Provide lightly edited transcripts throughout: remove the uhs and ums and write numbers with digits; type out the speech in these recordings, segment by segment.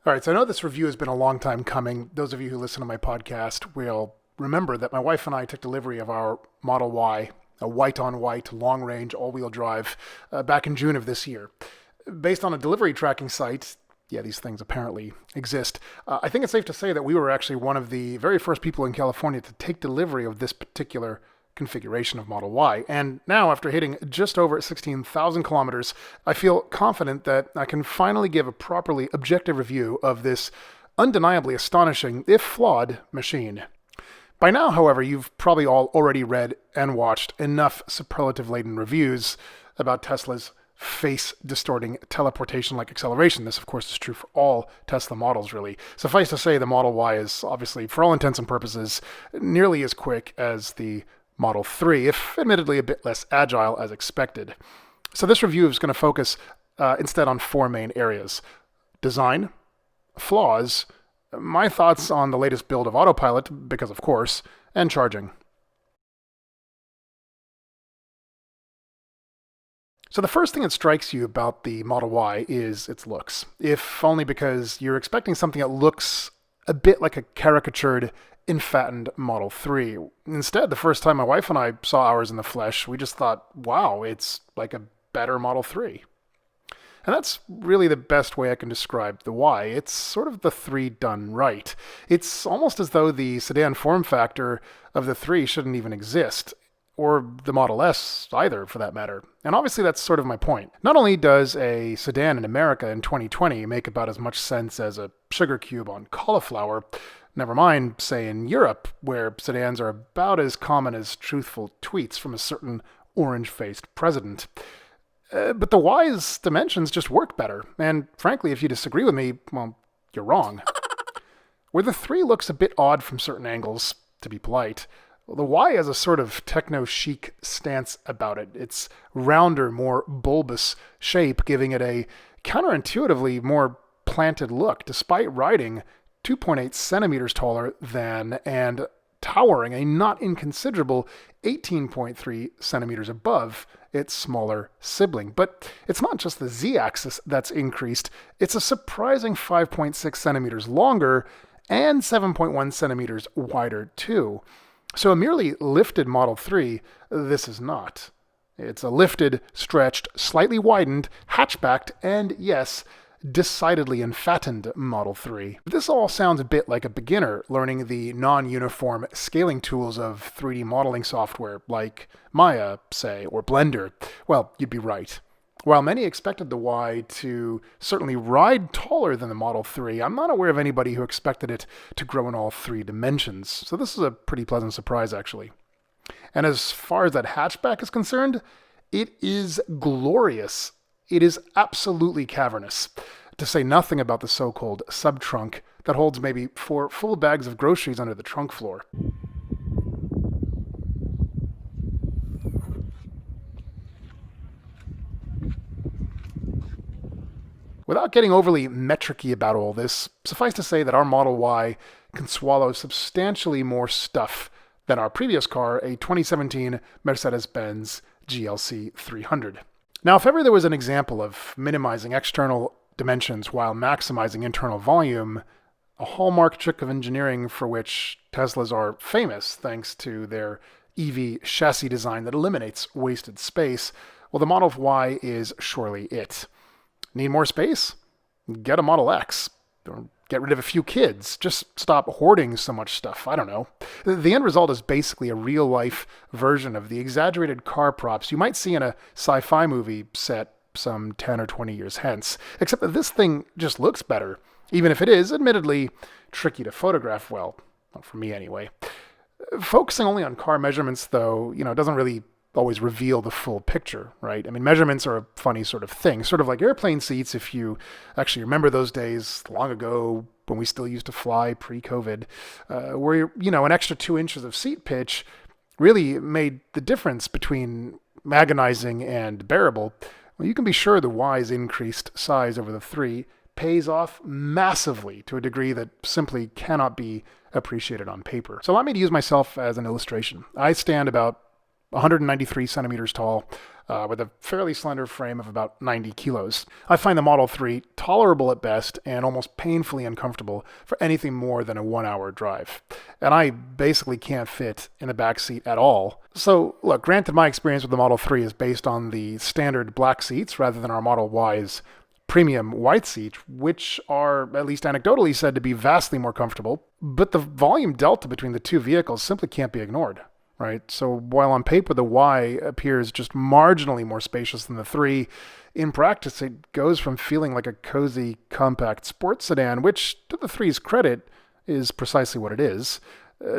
All right, so I know this review has been a long time coming. Those of you who listen to my podcast will remember that my wife and I took delivery of our Model Y, a white-on-white, long-range, all-wheel drive, back in June of this year. Based on a delivery tracking site, yeah, these things apparently exist, I think it's safe to say that we were actually one of the very first people in California to take delivery of this particular configuration of Model Y. And now, after hitting just over 16,000 kilometers, I feel confident that I can finally give a properly objective review of this undeniably astonishing, if flawed, machine. By now, however, you've probably all already read and watched enough superlative-laden reviews about Tesla's face-distorting teleportation-like acceleration. This, of course, is true for all Tesla models, really. Suffice to say, the Model Y is obviously, for all intents and purposes, nearly as quick as the Model 3, if admittedly a bit less agile as expected. So this review is going to focus instead on four main areas: design, flaws, my thoughts on the latest build of Autopilot, because of course, and charging. So the first thing that strikes you about the Model Y is its looks, if only because you're expecting something that looks a bit like a caricatured, enfattened Model 3. Instead, the first time my wife and I saw ours in the flesh, we just thought, wow, it's like a better Model 3. And that's really the best way I can describe the Y. It's sort of the 3 done right. It's almost as though the sedan form factor of the 3 shouldn't even exist, or the Model S either, for that matter. And obviously that's sort of my point. Not only does a sedan in America in 2020 make about as much sense as a sugar cube on cauliflower, never mind, say, in Europe, where sedans are about as common as truthful tweets from a certain orange-faced president. But the Y's dimensions just work better, and frankly, if you disagree with me, well, you're wrong. Where the 3 looks a bit odd from certain angles, to be polite, the Y has a sort of techno-chic stance about it. Its rounder, more bulbous shape, giving it a counterintuitively more planted look, despite riding 2.8 centimeters taller than and towering a not inconsiderable 18.3 centimeters above its smaller sibling. But it's not just the z-axis that's increased, it's a surprising 5.6 centimeters longer and 7.1 centimeters wider too. So a merely lifted Model 3, this is not. It's a lifted, stretched, slightly widened, hatchbacked, and yes, decidedly enfattened Model 3. This all sounds a bit like a beginner learning the non-uniform scaling tools of 3D modeling software like Maya, say, or Blender. Well, you'd be right. While many expected the Y to certainly ride taller than the Model 3, I'm not aware of anybody who expected it to grow in all 3 dimensions. So this is a pretty pleasant surprise, actually. And as far as that hatchback is concerned, it is glorious. It is absolutely cavernous, to say nothing about the so-called sub-trunk that holds maybe 4 full bags of groceries under the trunk floor. Without getting overly metric-y about all this, suffice to say that our Model Y can swallow substantially more stuff than our previous car, a 2017 Mercedes-Benz GLC 300. Now, if ever there was an example of minimizing external dimensions while maximizing internal volume, a hallmark trick of engineering for which Teslas are famous thanks to their EV chassis design that eliminates wasted space, well, the Model Y is surely it. Need more space? Get a Model X. Or get rid of a few kids. Just stop hoarding so much stuff. I don't know. The end result is basically a real-life version of the exaggerated car props you might see in a sci-fi movie set some 10 or 20 years hence. Except that this thing just looks better, even if it is, admittedly, tricky to photograph well. Not for me, anyway. Focusing only on car measurements, though, doesn't really always reveal the full picture, right? I mean, measurements are a funny sort of thing, sort of like airplane seats, if you actually remember those days long ago when we still used to fly pre-COVID, where, an extra 2 inches of seat pitch really made the difference between agonizing and bearable. Well, you can be sure the Y's increased size over the 3 pays off massively to a degree that simply cannot be appreciated on paper. So allow me to use myself as an illustration. I stand about 193 centimeters tall, with a fairly slender frame of about 90 kilos. I find the Model 3 tolerable at best and almost painfully uncomfortable for anything more than a 1-hour drive. And I basically can't fit in the back seat at all. So, look, granted my experience with the Model 3 is based on the standard black seats rather than our Model Y's premium white seats, which are, at least anecdotally, said to be vastly more comfortable. But the volume delta between the two vehicles simply can't be ignored. Right? So while on paper the Y appears just marginally more spacious than the 3, in practice it goes from feeling like a cozy, compact sports sedan, which, to the 3's credit, is precisely what it is,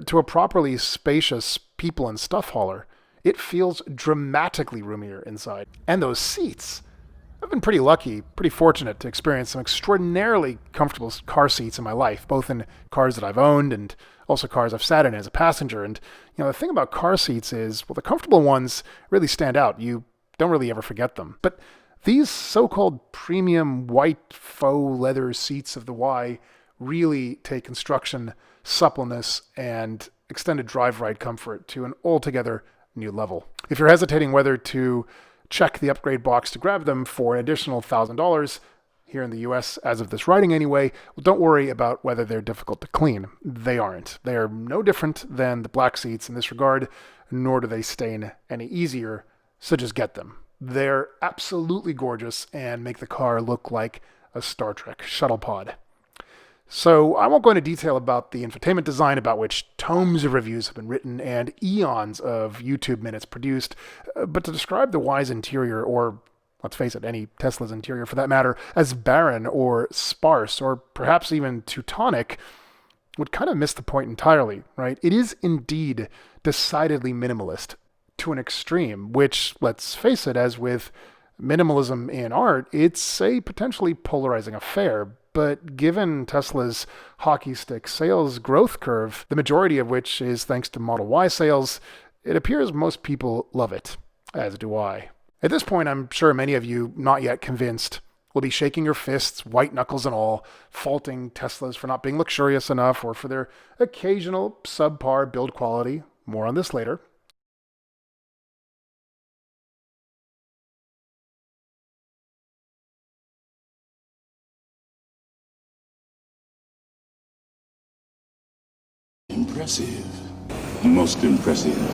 to a properly spacious people and stuff hauler. It feels dramatically roomier inside. And those seats! I've been pretty lucky, pretty fortunate to experience some extraordinarily comfortable car seats in my life, both in cars that I've owned and also cars I've sat in as a passenger. And, the thing about car seats is, well, the comfortable ones really stand out. You don't really ever forget them. But these so-called premium white faux leather seats of the Y really take construction, suppleness, and extended drive ride comfort to an altogether new level. If you're hesitating whether to check the upgrade box to grab them for an additional $1,000, here in the US as of this writing anyway, well, don't worry about whether they're difficult to clean. They aren't. They are no different than the black seats in this regard, nor do they stain any easier, so just get them. They're absolutely gorgeous and make the car look like a Star Trek shuttle pod. So I won't go into detail about the infotainment design, about which tomes of reviews have been written and eons of YouTube minutes produced, but to describe the Y's interior, or let's face it, any Tesla's interior for that matter, as barren or sparse or perhaps even Teutonic would kind of miss the point entirely, right? It is indeed decidedly minimalist to an extreme, which, let's face it, as with minimalism in art, it's a potentially polarizing affair. But given Tesla's hockey stick sales growth curve, the majority of which is thanks to Model Y sales, it appears most people love it, as do I. At this point, I'm sure many of you, not yet convinced, will be shaking your fists, white knuckles and all, faulting Teslas for not being luxurious enough or for their occasional subpar build quality. More on this later. Impressive. Most impressive.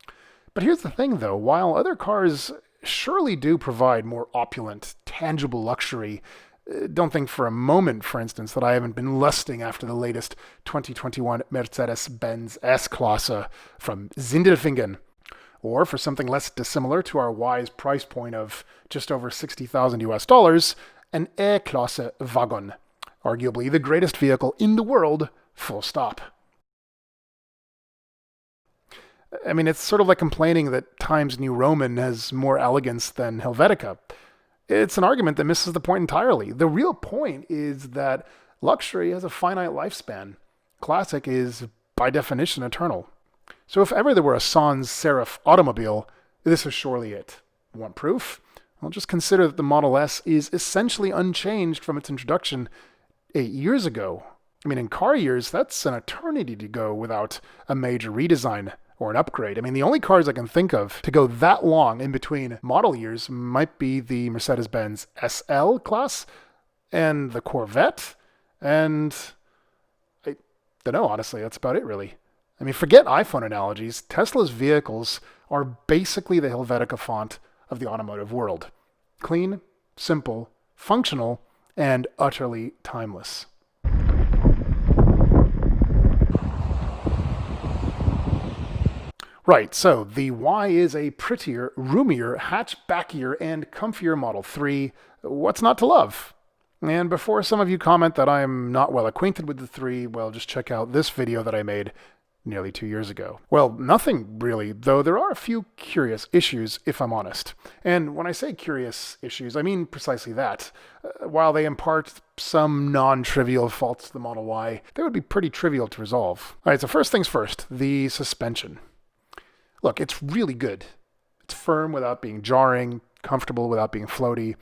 But here's the thing, though. While other cars surely do provide more opulent, tangible luxury, don't think for a moment, for instance, that I haven't been lusting after the latest 2021 Mercedes-Benz S-Klasse from Sindelfingen, or for something less dissimilar to our Y's price point of just over $60,000, an E-Klasse wagon, arguably the greatest vehicle in the world, full stop. I mean, it's sort of like complaining that Times New Roman has more elegance than Helvetica. It's an argument that misses the point entirely. The real point is that luxury has a finite lifespan. Classic is, by definition, eternal. So if ever there were a sans serif automobile, this is surely it. Want proof? Well, just consider that the Model S is essentially unchanged from its introduction 8 years ago. I mean, in car years, that's an eternity to go without a major redesign or an upgrade. I mean, the only cars I can think of to go that long in between model years might be the Mercedes-Benz SL class and the Corvette, and I don't know, honestly, that's about it, really. I mean, forget iPhone analogies. Tesla's vehicles are basically the Helvetica font of the automotive world. Clean, simple, functional, and utterly timeless. Right, so the Y is a prettier, roomier, hatchbackier, and comfier Model 3. What's not to love? And before some of you comment that I am not well acquainted with the 3, well, just check out this video that I made nearly 2 years ago. Well, nothing really, though there are a few curious issues, if I'm honest. And when I say curious issues, I mean precisely that. While they impart some non-trivial faults to the Model Y, they would be pretty trivial to resolve. All right, so first things first, the suspension. Look, it's really good. It's firm without being jarring, comfortable without being floaty.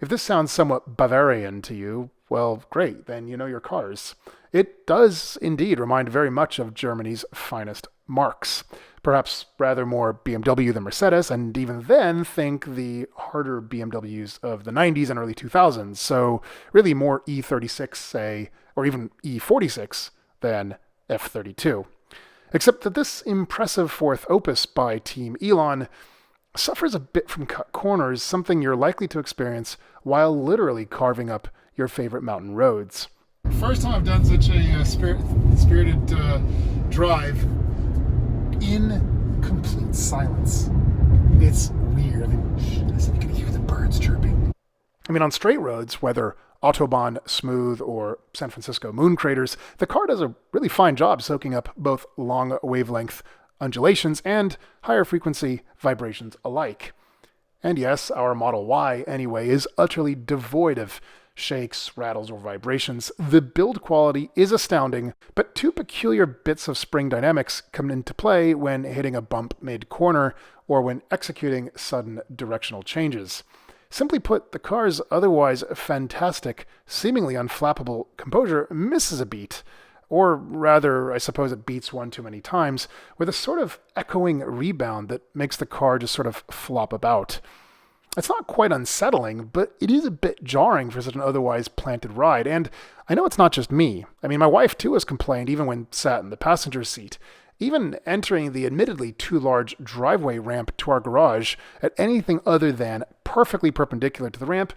If this sounds somewhat Bavarian to you, well, great, then you know your cars. It does indeed remind very much of Germany's finest Marcs. Perhaps rather more BMW than Mercedes, and even then think the harder BMWs of the 90s and early 2000s. So really more E36, say, or even E46 than F32. Except that this impressive fourth opus by Team Elon suffers a bit from cut corners, something you're likely to experience while literally carving up your favorite mountain roads. First time I've done such a spirited drive in complete silence. It's weird. I mean, you can hear the birds chirping. I mean, on straight roads, whether Autobahn, smooth, or San Francisco moon craters, the car does a really fine job soaking up both long wavelength undulations and higher frequency vibrations alike. And yes, our Model Y, anyway, is utterly devoid of shakes, rattles, or vibrations. The build quality is astounding, but two peculiar bits of spring dynamics come into play when hitting a bump mid-corner or when executing sudden directional changes. Simply put, the car's otherwise fantastic, seemingly unflappable composure misses a beat, or rather, I suppose it beats one too many times, with a sort of echoing rebound that makes the car just sort of flop about. It's not quite unsettling, but it is a bit jarring for such an otherwise planted ride, and I know it's not just me. I mean, my wife too has complained even when sat in the passenger seat. Even entering the admittedly too large driveway ramp to our garage at anything other than perfectly perpendicular to the ramp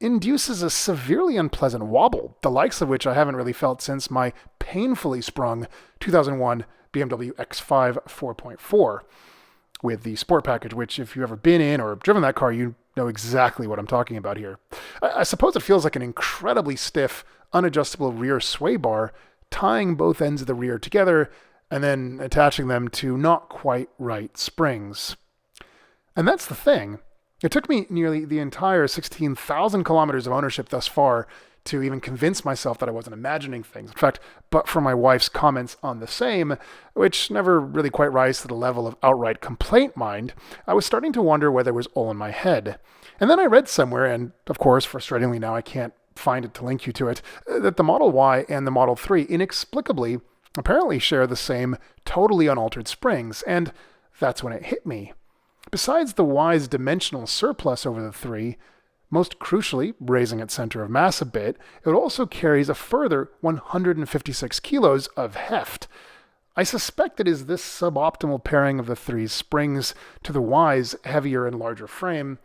induces a severely unpleasant wobble, the likes of which I haven't really felt since my painfully sprung 2001 BMW X5 4.4 with the Sport Package, which if you've ever been in or driven that car, you know exactly what I'm talking about here. I suppose it feels like an incredibly stiff, unadjustable rear sway bar tying both ends of the rear together and then attaching them to not quite right springs. And that's the thing. It took me nearly the entire 16,000 kilometers of ownership thus far to even convince myself that I wasn't imagining things. In fact, but for my wife's comments on the same, which never really quite rise to the level of outright complaint mind, I was starting to wonder whether it was all in my head. And then I read somewhere, and of course, frustratingly now I can't find it to link you to it, that the Model Y and the Model 3 inexplicably apparently share the same totally unaltered springs, and that's when it hit me. Besides the Y's dimensional surplus over the 3, most crucially, raising its center of mass a bit, it also carries a further 156 kilos of heft. I suspect it is this suboptimal pairing of the 3's springs to the Y's heavier and larger frame,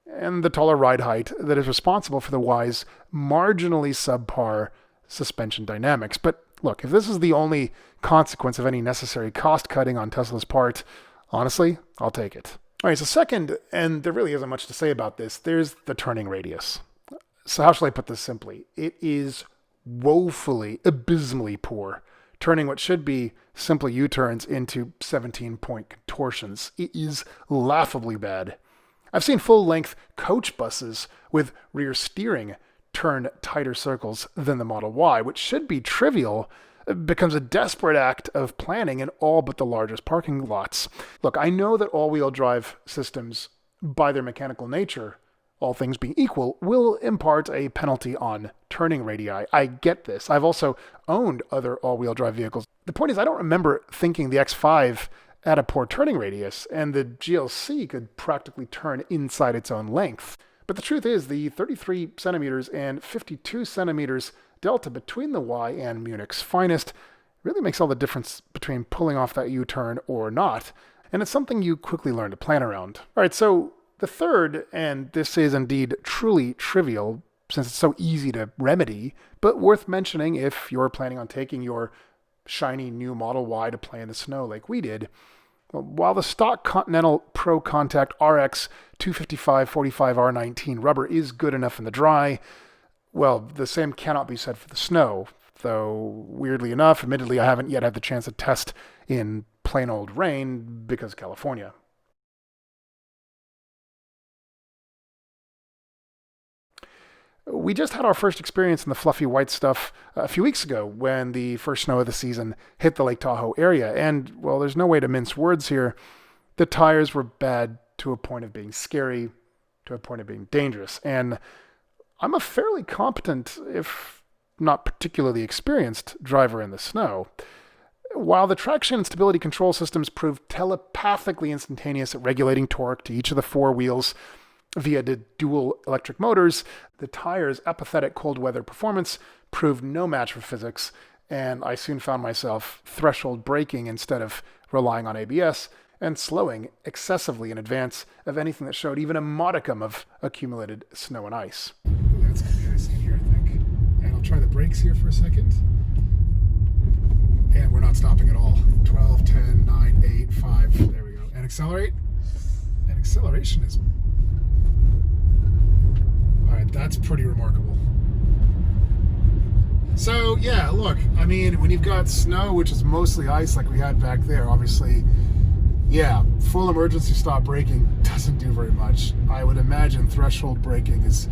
and the taller ride height that is responsible for the Y's marginally subpar suspension dynamics. But look, if this is the only consequence of any necessary cost cutting on Tesla's part, honestly, I'll take it. All right, so second, and there really isn't much to say about this, there's the turning radius. So how shall I put this simply? It is woefully, abysmally poor, turning what should be simple U-turns into 17-point contortions. It is laughably bad. I've seen full-length coach buses with rear steering turn tighter circles than the Model Y, which should be trivial, becomes a desperate act of planning in all but the largest parking lots. Look, I know that all-wheel drive systems, by their mechanical nature, all things being equal, will impart a penalty on turning radii. I get this. I've also owned other all-wheel drive vehicles. The point is, I don't remember thinking the X5 had a poor turning radius, and the GLC could practically turn inside its own length. But the truth is, the 33 centimeters and 52 centimeters delta between the Y and Munich's finest really makes all the difference between pulling off that U-turn or not, and it's something you quickly learn to plan around. All right, so the third, and this is indeed truly trivial since it's so easy to remedy, but worth mentioning if you're planning on taking your shiny new Model Y to play in the snow like we did. While the stock Continental Pro Contact RX 255/45 R19 rubber is good enough in the dry, well, the same cannot be said for the snow, though weirdly enough, admittedly, I haven't yet had the chance to test in plain old rain because of California. We just had our first experience in the fluffy white stuff a few weeks ago when the first snow of the season hit the Lake Tahoe area, and, well, there's no way to mince words here. The tires were bad to a point of being scary, to a point of being dangerous, and I'm a fairly competent, if not particularly experienced, driver in the snow. While the traction and stability control systems proved telepathically instantaneous at regulating torque to each of the four wheels via the dual electric motors, the tire's apathetic cold weather performance proved no match for physics, and I soon found myself threshold braking instead of relying on ABS, and slowing excessively in advance of anything that showed even a modicum of accumulated snow and ice. Ooh, that's going to be nice in here, I think. And I'll try the brakes here for a second. And we're not stopping at all. 12, 10, 9, 8, 5. There we go. And accelerate. And acceleration is... Alright, that's pretty remarkable. So, yeah, look, I mean, when you've got snow, which is mostly ice like we had back there, obviously, yeah, full emergency stop braking doesn't do very much. I would imagine threshold braking is,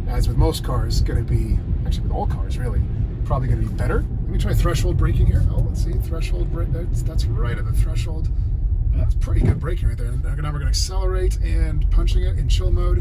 as with most cars, going to be, actually with all cars really, probably going to be better. Let me try threshold braking here. Oh, let's see, threshold brake, that's right at the threshold. That's pretty good braking right there. And now we're going to accelerate and punching it in chill mode.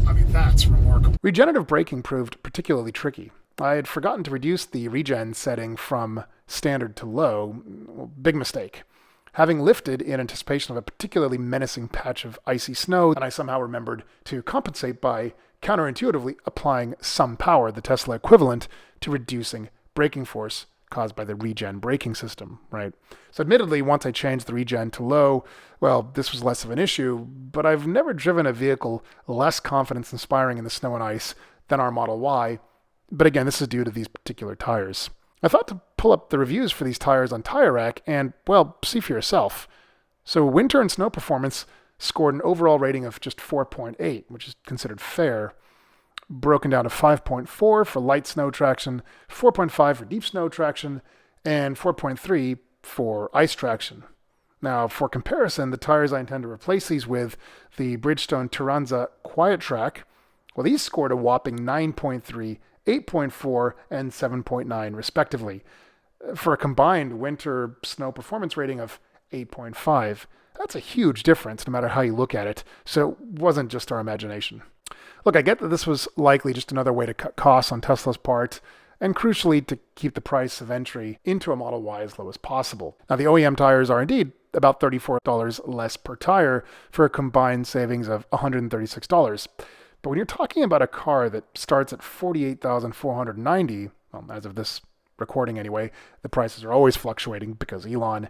I mean, that's remarkable. Regenerative braking proved particularly tricky. I had forgotten to reduce the regen setting from standard to low. Well, big mistake. Having lifted in anticipation of a particularly menacing patch of icy snow, and I somehow remembered to compensate by counterintuitively applying some power, the Tesla equivalent, to reducing braking force caused by the regen braking system, right? So admittedly, once I changed the regen to low, well, this was less of an issue, but I've never driven a vehicle less confidence-inspiring in the snow and ice than our Model Y, but again, this is due to these particular tires. I thought to pull up the reviews for these tires on Tire Rack and, well, see for yourself. So winter and snow performance scored an overall rating of just 4.8, which is considered fair, broken down to 5.4 for light snow traction, 4.5 for deep snow traction, and 4.3 for ice traction. Now, for comparison, the tires I intend to replace these with, the Bridgestone Turanza Quiet Track, well, these scored a whopping 9.3, 8.4, and 7.9 respectively, for a combined winter snow performance rating of 8.5. That's a huge difference no matter how you look at it, so it wasn't just our imagination. Look, I get that this was likely just another way to cut costs on Tesla's part, and crucially to keep the price of entry into a Model Y as low as possible. Now, the OEM tires are indeed about $34 less per tire for a combined savings of $136. But when you're talking about a car that starts at $48,490, well, as of this recording anyway, the prices are always fluctuating because Elon.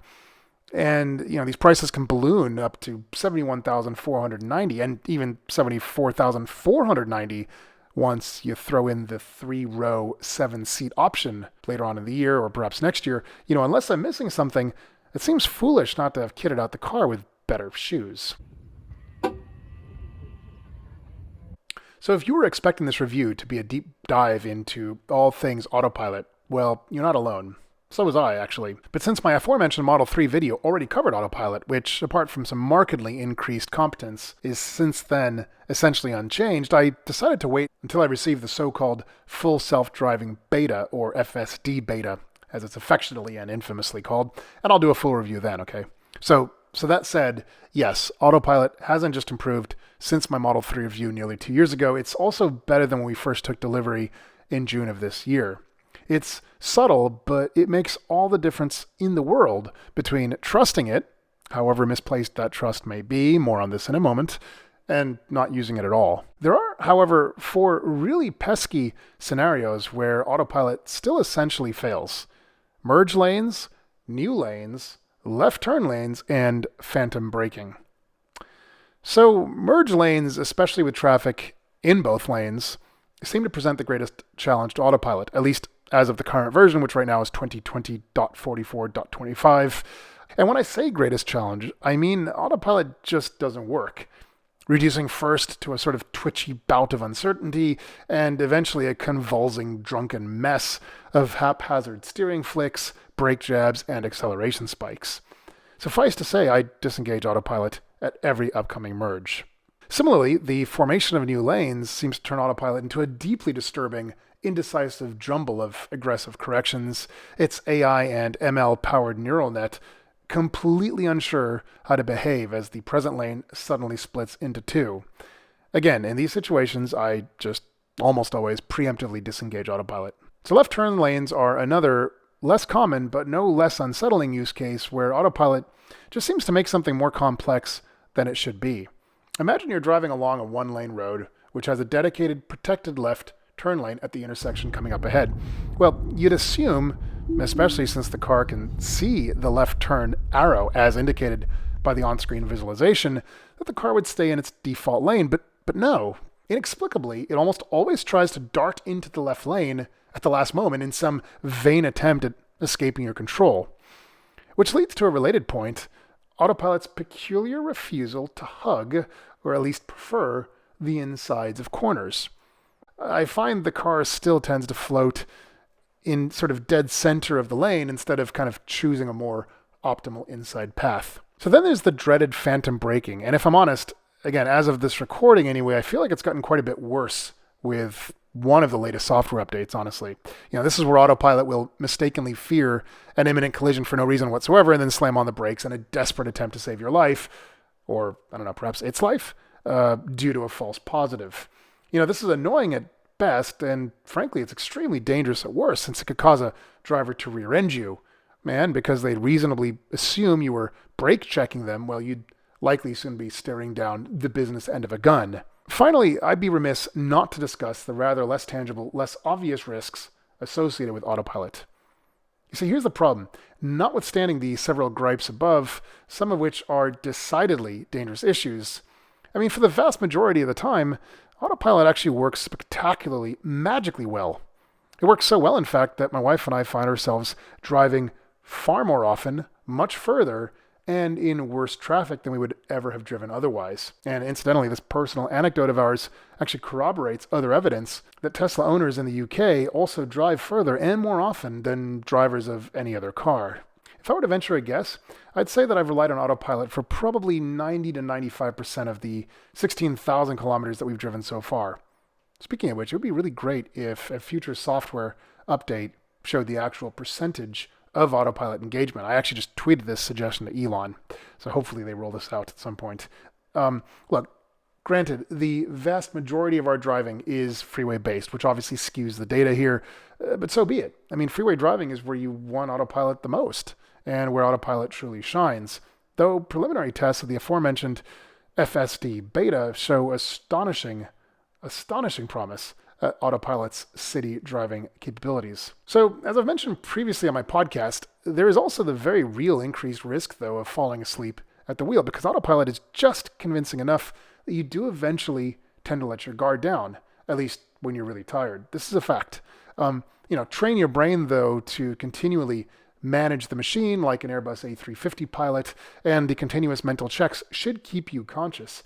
And, you know, these prices can balloon up to $71,490 and even $74,490 once you throw in the 3-row 7-seat option later on in the year or perhaps next year. You know, unless I'm missing something, it seems foolish not to have kitted out the car with better shoes. So if you were expecting this review to be a deep dive into all things Autopilot, well, you're not alone. So was I, actually. But since my aforementioned Model 3 video already covered Autopilot, which, apart from some markedly increased competence, is since then essentially unchanged, I decided to wait until I received the so-called Full Self-Driving Beta, or FSD Beta, as it's affectionately and infamously called, and I'll do a full review then, okay? So that said, yes, Autopilot hasn't just improved since my Model 3 review nearly 2 years ago, it's also better than when we first took delivery in June of this year. It's subtle, but it makes all the difference in the world between trusting it, however misplaced that trust may be, more on this in a moment, and not using it at all. There are, however, 4 really pesky scenarios where Autopilot still essentially fails. Merge lanes, new lanes, left turn lanes, and phantom braking. So merge lanes, especially with traffic in both lanes, seem to present the greatest challenge to Autopilot, at least as of the current version, which right now is 2020.44.25. And when I say greatest challenge, I mean Autopilot just doesn't work, reducing first to a sort of twitchy bout of uncertainty, and eventually a convulsing, drunken mess of haphazard steering flicks, brake jabs, and acceleration spikes. Suffice to say, I disengage Autopilot at every upcoming merge. Similarly, the formation of new lanes seems to turn Autopilot into a deeply disturbing, indecisive jumble of aggressive corrections, its AI and ML-powered neural net completely unsure how to behave as the present lane suddenly splits into 2. Again, in these situations, I just almost always preemptively disengage Autopilot. So left turn lanes are another less common but no less unsettling use case where autopilot just seems to make something more complex than it should be. Imagine you're driving along a one-lane road which has a dedicated protected left turn lane at the intersection coming up ahead. Well, you'd assume, especially since the car can see the left turn arrow as indicated by the on-screen visualization, that the car would stay in its default lane, but no. Inexplicably, it almost always tries to dart into the left lane at the last moment in some vain attempt at escaping your control. Which leads to a related point, Autopilot's peculiar refusal to hug, or at least prefer, the insides of corners. I find the car still tends to float in sort of dead center of the lane instead of kind of choosing a more optimal inside path. So then there's the dreaded phantom braking, and if I'm honest, again, as of this recording anyway, I feel like it's gotten quite a bit worse with one of the latest software updates, honestly. This is where Autopilot will mistakenly fear an imminent collision for no reason whatsoever and then slam on the brakes in a desperate attempt to save your life, or, I don't know, perhaps its life, due to a false positive. This is annoying at best, and frankly, it's extremely dangerous at worst, since it could cause a driver to rear-end you, because they'd reasonably assume you were brake checking them while you'd likely soon be staring down the business end of a gun. Finally, I'd be remiss not to discuss the rather less tangible, less obvious risks associated with Autopilot. You see, here's the problem. Notwithstanding the several gripes above, some of which are decidedly dangerous issues, for the vast majority of the time, Autopilot actually works spectacularly, magically well. It works so well, in fact, that my wife and I find ourselves driving far more often, much further, and in worse traffic than we would ever have driven otherwise. And incidentally, this personal anecdote of ours actually corroborates other evidence that Tesla owners in the UK also drive further and more often than drivers of any other car. If I were to venture a guess, I'd say that I've relied on Autopilot for probably 90 to 95% of the 16,000 kilometers that we've driven so far. Speaking of which, it would be really great if a future software update showed the actual percentage of Autopilot engagement. I actually just tweeted this suggestion to Elon, so hopefully they roll this out at some point. Look, granted, the vast majority of our driving is freeway-based, which obviously skews the data here, but so be it. Freeway driving is where you want Autopilot the most, and where Autopilot truly shines, though preliminary tests of the aforementioned FSD beta show astonishing promise at Autopilot's city driving capabilities. So, as I've mentioned previously on my podcast, there is also the very real increased risk, though, of falling asleep at the wheel, because Autopilot is just convincing enough that you do eventually tend to let your guard down, at least when you're really tired. This is a fact. Train your brain, though, to continually manage the machine like an Airbus A350 pilot, and the continuous mental checks should keep you conscious.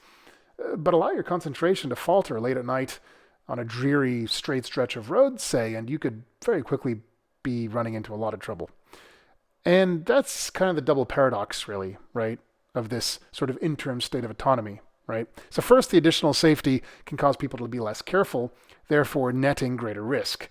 But allow your concentration to falter late at night on a dreary straight stretch of road, say, and you could very quickly be running into a lot of trouble. And that's kind of the double paradox, really, right, of this sort of interim state of autonomy, right? So first, the additional safety can cause people to be less careful, therefore netting greater risk.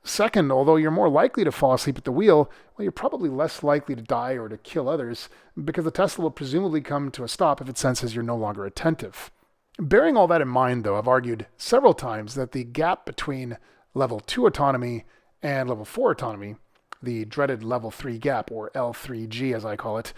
Second, although you're more likely to fall asleep at the wheel, well, you're probably less likely to die or to kill others, because the Tesla will presumably come to a stop if it senses you're no longer attentive. Bearing all that in mind, though, I've argued several times that the gap between level 2 autonomy and level 4 autonomy, the dreaded level 3 gap, or L3G as I call it,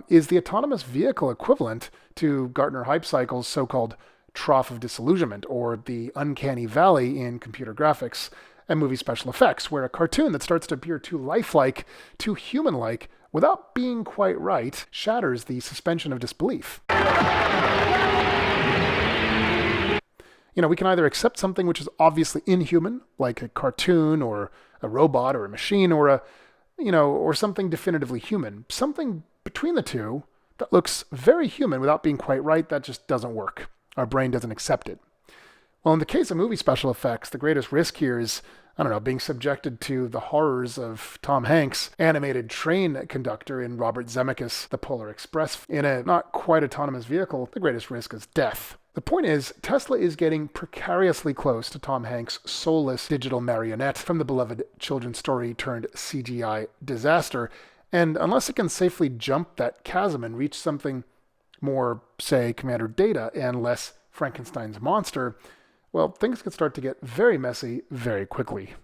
is the autonomous vehicle equivalent to Gartner Hype Cycle's so-called trough of disillusionment, or the uncanny valley in computer graphics and movie special effects, where a cartoon that starts to appear too lifelike, too human-like, without being quite right, shatters the suspension of disbelief. We can either accept something which is obviously inhuman, like a cartoon or a robot or a machine, or or something definitively human. Something between the two that looks very human without being quite right, that just doesn't work. Our brain doesn't accept it. Well, in the case of movie special effects, the greatest risk here is, being subjected to the horrors of Tom Hanks' animated train conductor in Robert Zemeckis' The Polar Express. In a not quite autonomous vehicle, the greatest risk is death. The point is, Tesla is getting precariously close to Tom Hanks' soulless digital marionette from the beloved children's story turned CGI disaster, and unless it can safely jump that chasm and reach something more, say, Commander Data and less Frankenstein's monster, well, things could start to get very messy very quickly.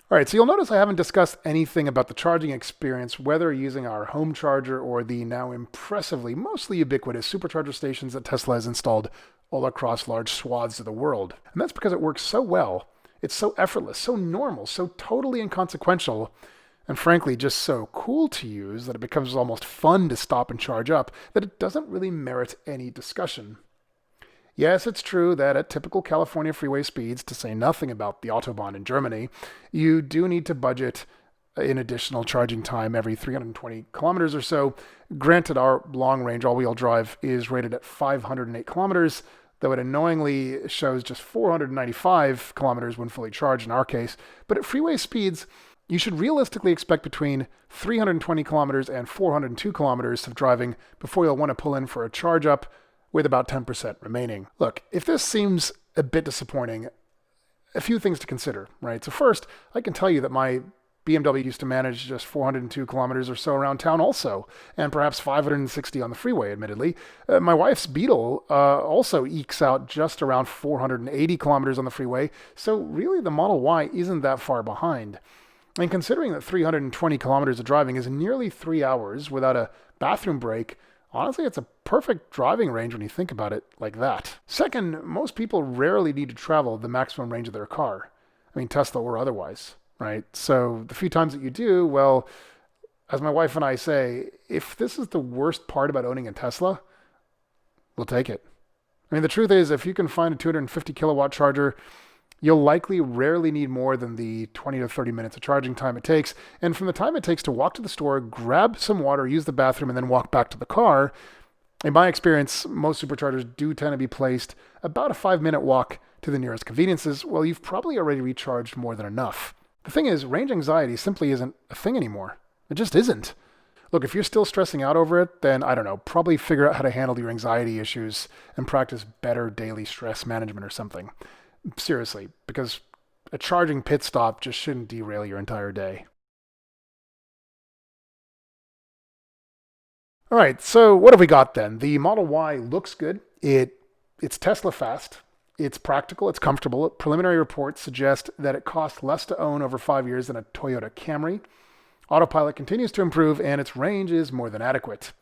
All right, so you'll notice I haven't discussed anything about the charging experience, whether using our home charger or the now impressively mostly ubiquitous supercharger stations that Tesla has installed all across large swaths of the world. And that's because it works so well, it's so effortless, so normal, so totally inconsequential, and frankly just so cool to use that it becomes almost fun to stop and charge up, that it doesn't really merit any discussion. Yes, it's true that at typical California freeway speeds, to say nothing about the Autobahn in Germany, you do need to budget in additional charging time every 320 kilometers or so. Granted, our long-range all-wheel drive is rated at 508 kilometers, though it annoyingly shows just 495 kilometers when fully charged in our case. But at freeway speeds, you should realistically expect between 320 kilometers and 402 kilometers of driving before you'll want to pull in for a charge up, with about 10% remaining. Look, if this seems a bit disappointing, a few things to consider, right? So first, I can tell you that my BMW used to manage just 402 kilometers or so around town also, and perhaps 560 on the freeway, admittedly. My wife's Beetle also ekes out just around 480 kilometers on the freeway, so really the Model Y isn't that far behind. And considering that 320 kilometers of driving is nearly 3 hours without a bathroom break, honestly, it's a perfect driving range when you think about it like that. Second, most people rarely need to travel the maximum range of their car. I mean, Tesla or otherwise, right? So the few times that you do, well, as my wife and I say, if this is the worst part about owning a Tesla, we'll take it. I mean, the truth is, if you can find a 250 kilowatt charger, you'll likely rarely need more than the 20 to 30 minutes of charging time it takes. And from the time it takes to walk to the store, grab some water, use the bathroom, and then walk back to the car, in my experience, most superchargers do tend to be placed about a 5-minute walk to the nearest conveniences. Well, you've probably already recharged more than enough. The thing is, range anxiety simply isn't a thing anymore. It just isn't. Look, if you're still stressing out over it, then I don't know, probably figure out how to handle your anxiety issues and practice better daily stress management or something. Seriously, because a charging pit stop just shouldn't derail your entire day. All right, so what have we got then? The Model Y looks good. It's Tesla fast. It's practical. It's comfortable. Preliminary reports suggest that it costs less to own over 5 years than a Toyota Camry. Autopilot continues to improve, and its range is more than adequate.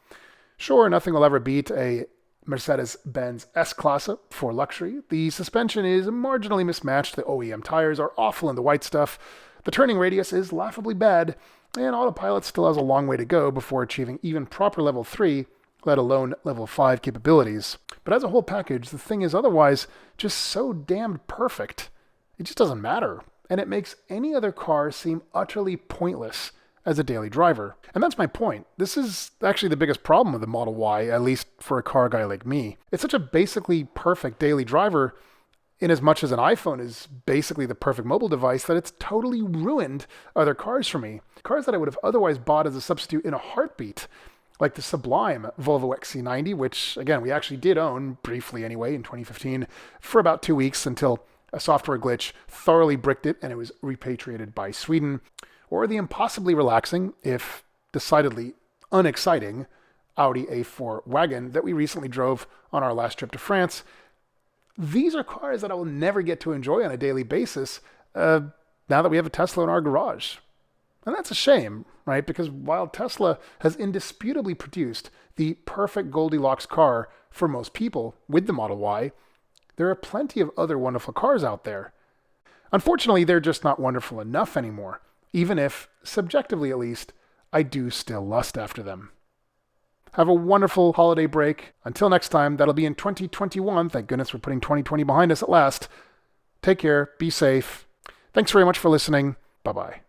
Sure, nothing will ever beat a Mercedes-Benz S-Class for luxury. The suspension is marginally mismatched. The OEM tires are awful in the white stuff. The turning radius is laughably bad, and Autopilot still has a long way to go before achieving even proper Level 3, let alone Level 5 capabilities. But as a whole package, the thing is otherwise just so damned perfect. It just doesn't matter, and it makes any other car seem utterly pointless as a daily driver. And that's my point. This is actually the biggest problem with the Model Y, at least for a car guy like me. It's such a basically perfect daily driver, in as much as an iPhone is basically the perfect mobile device, that it's totally ruined other cars for me. Cars that I would have otherwise bought as a substitute in a heartbeat, like the sublime Volvo XC90, which, again, we actually did own, briefly anyway, in 2015, for about 2 weeks until a software glitch thoroughly bricked it and it was repatriated by Sweden. Or the impossibly relaxing, if decidedly unexciting, Audi A4 wagon that we recently drove on our last trip to France. These are cars that I will never get to enjoy on a daily basis now that we have a Tesla in our garage. And that's a shame, right? Because while Tesla has indisputably produced the perfect Goldilocks car for most people with the Model Y, there are plenty of other wonderful cars out there. Unfortunately, they're just not wonderful enough anymore, even if, subjectively at least, I do still lust after them. Have a wonderful holiday break. Until next time, that'll be in 2021. Thank goodness we're putting 2020 behind us at last. Take care. Be safe. Thanks very much for listening. Bye-bye.